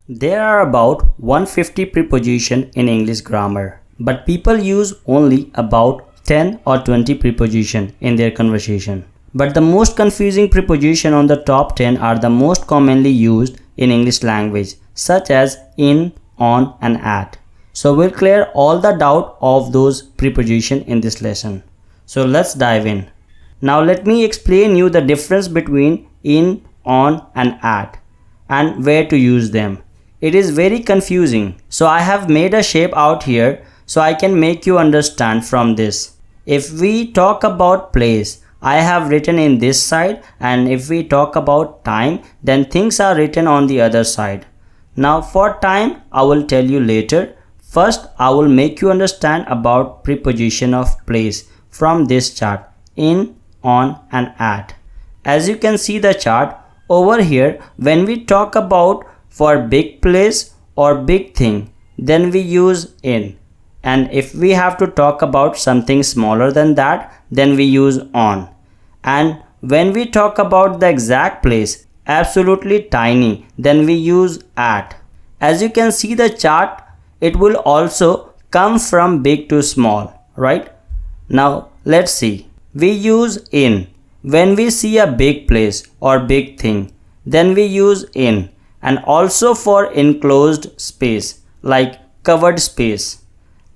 There are about 150 prepositions in English grammar, but people use only about 10 or 20 prepositions in their conversation. But the most confusing preposition on the top 10 are the most commonly used in English language, such as in, on and at. So we'll clear all the doubt of those prepositions in this lesson. So let's dive in. Now let me explain you the difference between in, on and at and where to use them. It is very confusing, so I have made a shape out here so I can make you understand from this. If we talk about place, I have written in this side, and if we talk about time, then things are written on the other side. Now for time, I will tell you later. First, I will make you understand about preposition of place from this chart, in, on and at. As you can see the chart over here, when we talk about for big place or big thing, then we use in, and if we have to talk about something smaller than that, then we use on. And when we talk about the exact place, absolutely tiny, then we use at. As you can see the chart, it will also come from big to small, right? Now let's see. We use in when we see a big place or big thing, then we use in. And also for enclosed space like covered space,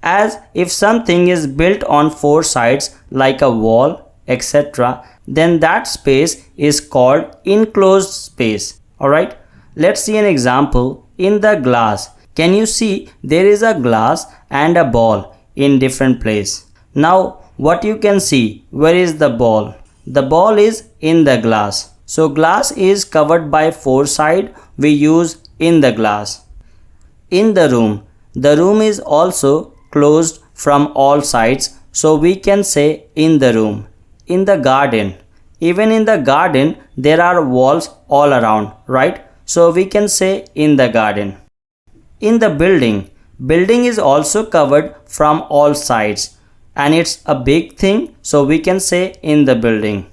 as if something is built on four sides like a wall, etc., then that space is called enclosed space. Alright, let's see an example. In the glass, can you see there is a glass and a ball in different place? Now what you can see, where is the ball? The ball is in the glass. So glass is covered by four sides, we use in the glass. In the room is also closed from all sides, so we can say in the room. In the garden, even in the garden there are walls all around, right? So we can say in the garden. In the building is also covered from all sides and it's a big thing, so we can say in the building.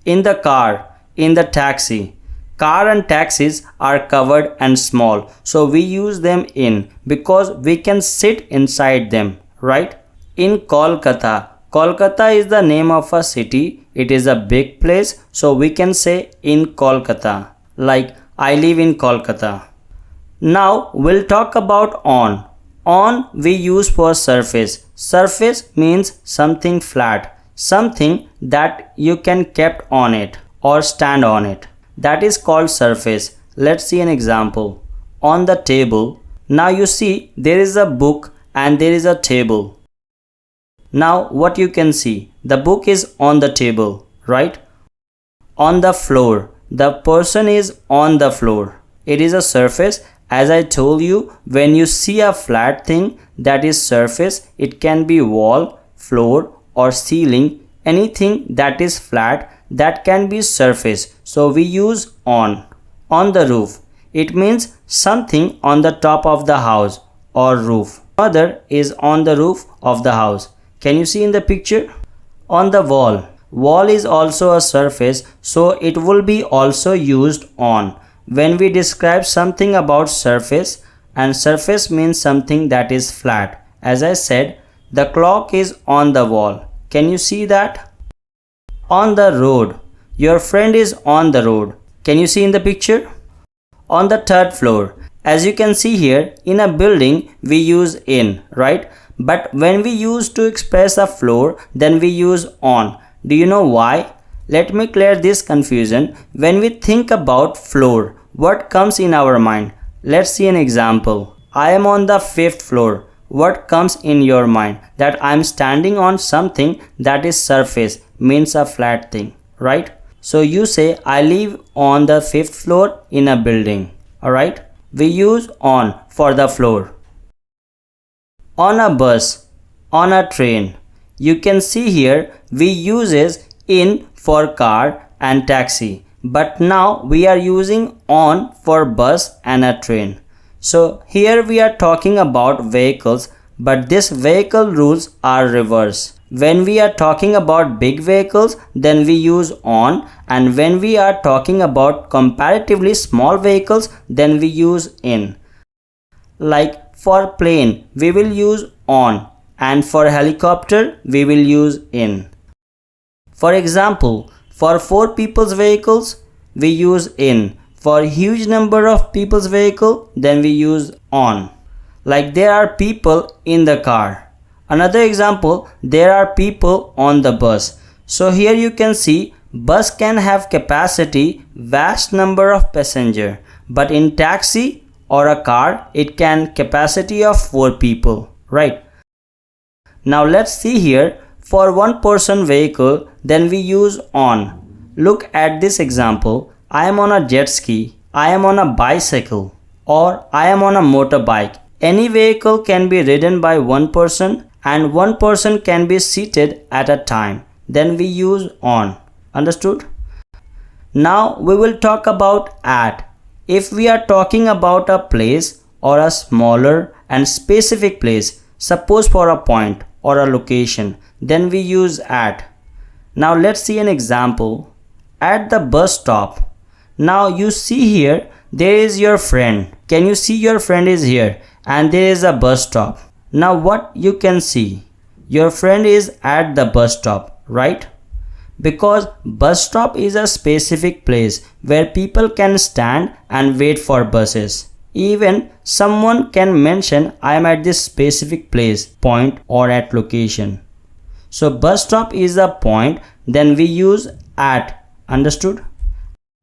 In the car, in the taxi. Car and taxis are covered and small, so we use them in because we can sit inside them, right? In Kolkata. Kolkata is the name of a city. It is a big place, so we can say in Kolkata. Like I live in Kolkata. Now we'll talk about on. On we use for surface. Surface means something flat, something that you can kept on it or stand on it. That is called surface. Let's see an example. On the table. Now you see there is a book and there is a table. Now what you can see, the book is on the table, right? On the floor. The person is on the floor. It is a surface. As I told you, when you see a flat thing, that is surface. It can be wall, floor or ceiling. Anything that is flat, that can be surface, so we use on. On the roof, it means something on the top of the house or roof. Mother is on the roof of the house. Can you see in the picture? On the wall. Wall is also a surface, so it will be also used on when we describe something about surface, and surface means something that is flat. As I said, the clock is on the wall. Can you see that? On the road. Your friend is on the road. Can you see in the picture? On the third floor. As you can see here, in a building we use in, right? But when we use to express a floor, then we use on. Do you know why? Let me clear this confusion. When we think about floor, what comes in our mind? Let's see an example. I am on the 5th floor. What comes in your mind? That I am standing on something that is surface, means a flat thing, right? So you say I live on the 5th floor in a building. Alright? We use on for the floor. On a bus, on a train. You can see here we uses in for car and taxi. But now we are using on for bus and a train. So here we are talking about vehicles, but this vehicle rules are reverse. When we are talking about big vehicles, then we use on, and when we are talking about comparatively small vehicles, then we use in. Like for plane, we will use on, and for helicopter, we will use in. For example, for 4 people's vehicles, we use in. For huge number of people's vehicle, then we use on. Like there are people in the car. Another example, there are people on the bus. So here you can see bus can have capacity vast number of passenger, but in taxi or a car it can capacity of 4 people, right? Now let's see here, for 1 person vehicle then we use on. Look at this example. I am on a jet ski, I am on a bicycle, or I am on a motorbike. Any vehicle can be ridden by 1 person and 1 person can be seated at a time. Then we use on. Understood? Now we will talk about at. If we are talking about a place or a smaller and specific place, suppose for a point or a location, then we use at. Now let's see an example. At the bus stop. Now you see here, there is your friend. Can you see your friend is here and there is a bus stop. Now what you can see? Your friend is at the bus stop, right? Because bus stop is a specific place where people can stand and wait for buses. Even someone can mention I am at this specific place, point or at location. So bus stop is a point, then we use at. Understood?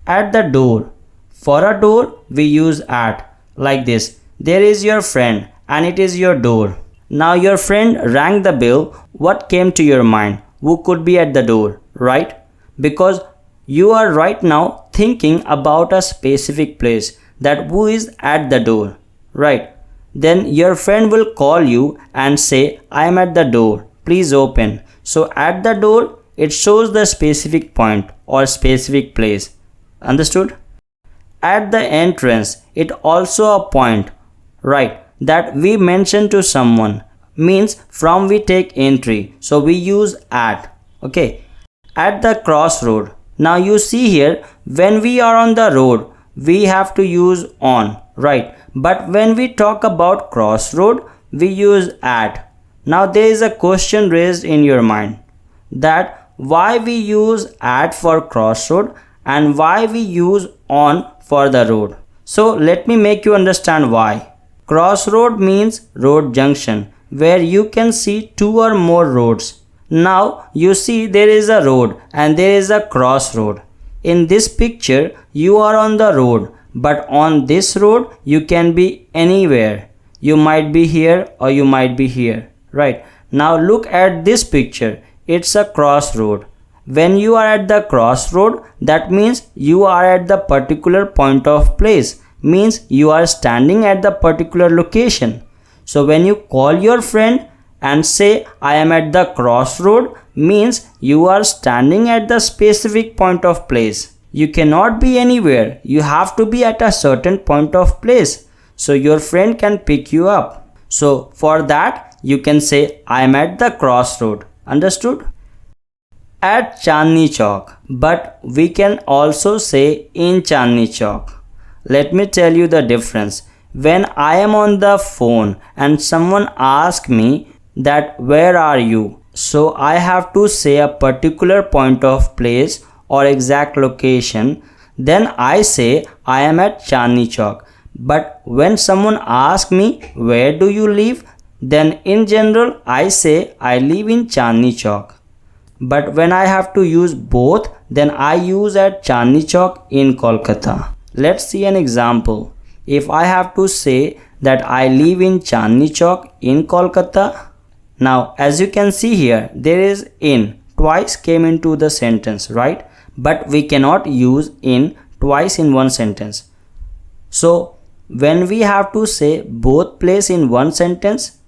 At the door. For a door we use at. Like this. There is your friend and it is your door. Now your friend rang the bell. What came to your mind? Who could be at the door, right? Because you are right now thinking about a specific place, that who is at the door, right? Then your friend will call you and say, I am at the door, please open. So at the door, it shows the specific point or specific place. Understood? At the entrance, it also a point, right, that we mention to someone, means from we take entry, so we use at. Okay, at the crossroad. Now you see here, when we are on the road we have to use on, right? But when we talk about crossroad we use at. Now there is a question raised in your mind, that why we use at for crossroad and why we use on for the road. So let me make you understand why. Crossroad means road junction, where you can see 2 or more roads. Now you see there is a road and there is a crossroad. In this picture you are on the road, but on this road you can be anywhere. You might be here or you might be here, right? Now look at this picture. It's a crossroad. When you are at the crossroad, that means you are at the particular point of place, means you are standing at the particular location. So when you call your friend and say I am at the crossroad, means you are standing at the specific point of place. You cannot be anywhere. You have to be at a certain point of place, so your friend can pick you up. So for that you can say I am at the crossroad. Understood? At Chandni Chowk, but we can also say in Chandni Chowk. Let me tell you the difference. When I am on the phone and someone asks me that where are you, so I have to say a particular point of place or exact location, then I say I am at Chandni Chowk. But when someone asks me where do you live, then in general I say I live in Chandni Chowk. But when I have to use both, then I use at Chandni Chowk in Kolkata. Let's see an example. If I have to say that I live in Chandni Chowk in Kolkata, now as you can see here, there is in twice came into the sentence, right? But we cannot use in twice in one sentence. So when we have to say both place in one sentence,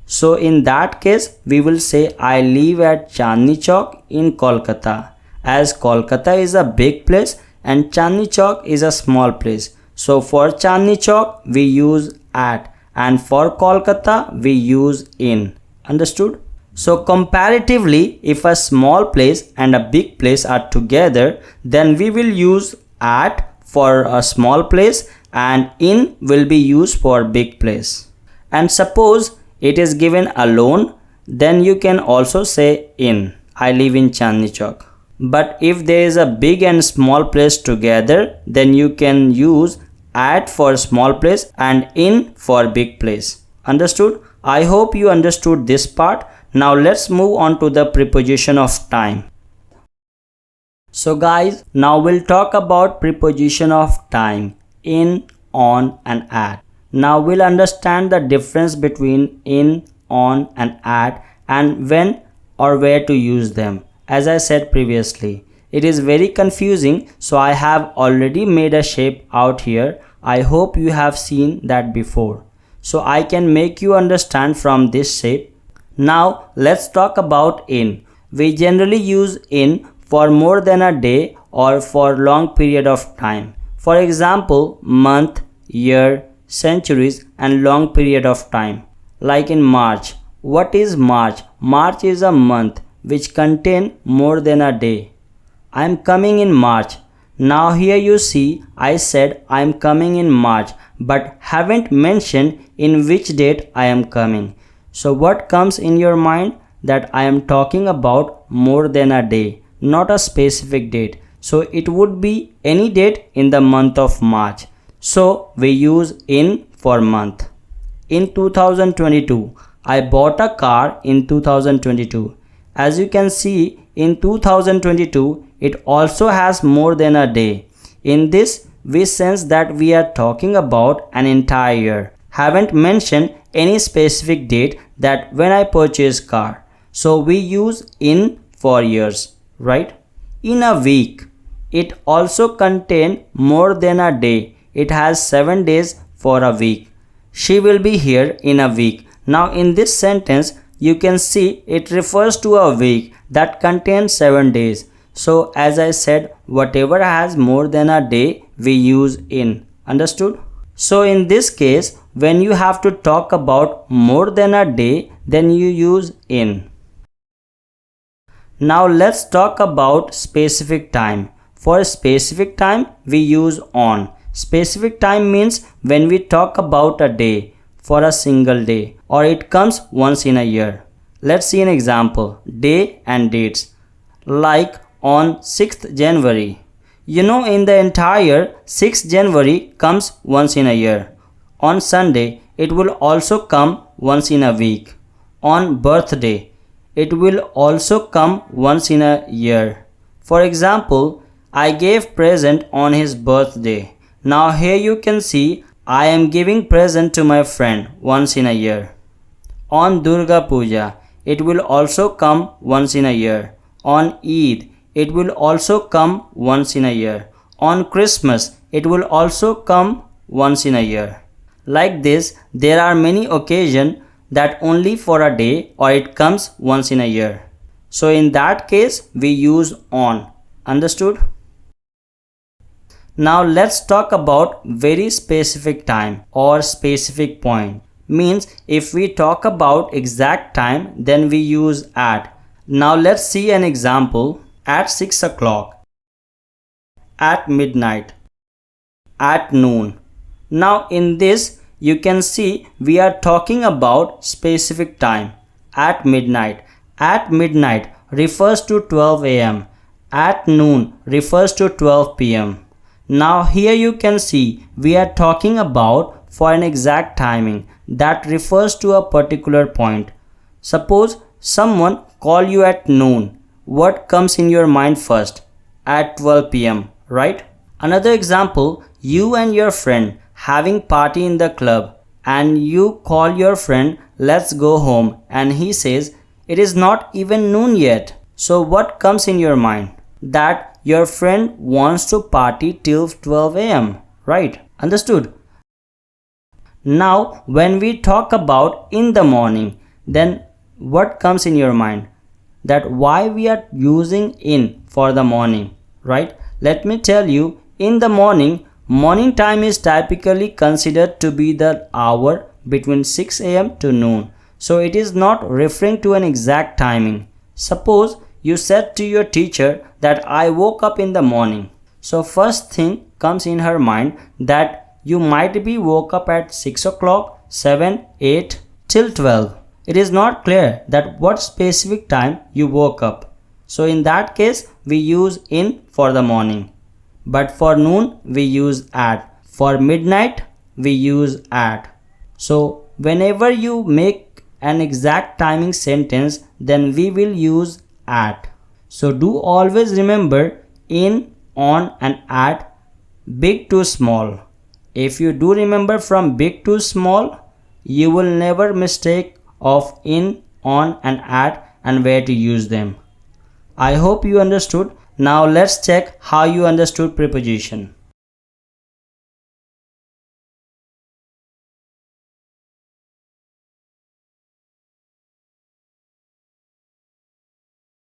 so in that case we will say I live at Chandni Chowk in Kolkata, as Kolkata is a big place and Chandni Chowk is a small place. So for Chandni Chowk we use at, and for Kolkata we use in. Understood? So comparatively, if a small place and a big place are together, then we will use at for a small place and in will be used for big place. And suppose it is given alone, then you can also say in. I live in Chandni Chowk. But if there is a big and small place together, then you can use at for small place and in for big place. Understood? I hope you understood this part. Now let's move on to the preposition of time. So guys, now we'll talk about preposition of time, in, on and at. Now we'll understand the difference between in, on and at, and when or where to use them. As I said previously, it is very confusing, so I have already made a shape out here. I hope you have seen that before. So I can make you understand from this shape. Now let's talk about in. We generally use in for more than a day or for long period of time. For example, month, year, centuries and long period of time. Like in March. What is March? March is a month which contain more than a day. I am coming in March. Now here you see I said I am coming in March but haven't mentioned in which date I am coming. So what comes in your mind? That I am talking about more than a day, not a specific date. So it would be any date in the month of March. So we use in for month. In 2022, I bought a car in 2022. As you can see, in 2022, it also has more than a day. In this, we sense that we are talking about an entire year. Haven't mentioned any specific date that when I purchase car. So we use in for years, right? In a week, it also contains more than a day. It has 7 days for a week. She will be here in a week. Now in this sentence, you can see it refers to a week that contains 7 days. So as I said, whatever has more than a day, we use in. Understood? So in this case, when you have to talk about more than a day, then you use in. Now let's talk about specific time. For specific time, we use on. Specific time means when we talk about a day, for a single day, or it comes once in a year. Let's see an example. Day and dates. Like on 6th January. You know, in the entire 6th January comes once in a year. On Sunday, it will also come once in a week. On birthday, it will also come once in a year. For example, I gave present on his birthday. Now here you can see I am giving present to my friend once in a year. On Durga Puja, it will also come once in a year. On Eid, it will also come once in a year. On Christmas, it will also come once in a year. Like this, there are many occasions that only for a day or it comes once in a year. So in that case, we use on. Understood? Now let's talk about very specific time or specific point. Means if we talk about exact time, then we use at. Now let's see an example. At 6 o'clock, at midnight, at noon. Now in this you can see we are talking about specific time. At midnight. At midnight refers to 12 a.m. At noon refers to 12 p.m. Now here you can see we are talking about for an exact timing that refers to a particular point. Suppose someone call you at noon. What comes in your mind first? At 12 p.m. right? Another example, you and your friend having party in the club and you call your friend, let's go home, and he says it is not even noon yet. So what comes in your mind? That your friend wants to party till 12 a.m. right? Understood? Now when we talk about in the morning, then what comes in your mind? That why we are using in for the morning, right? Let me tell you, in the morning time is typically considered to be the hour between 6 a.m. to noon. So it is not referring to an exact timing. Suppose you said to your teacher that I woke up in the morning. So first thing comes in her mind that You might be woke up at 6 o'clock, 7, 8 till 12. It is not clear that what specific time you woke up. So in that case, we use in for the morning. But for noon, we use at. For midnight, we use at. So whenever you make an exact timing sentence, then we will use at. So do always remember in, on and at, big to small. If you do remember from big to small, you will never mistake of in, on and at and where to use them. I hope you understood. Now let's check how you understood preposition.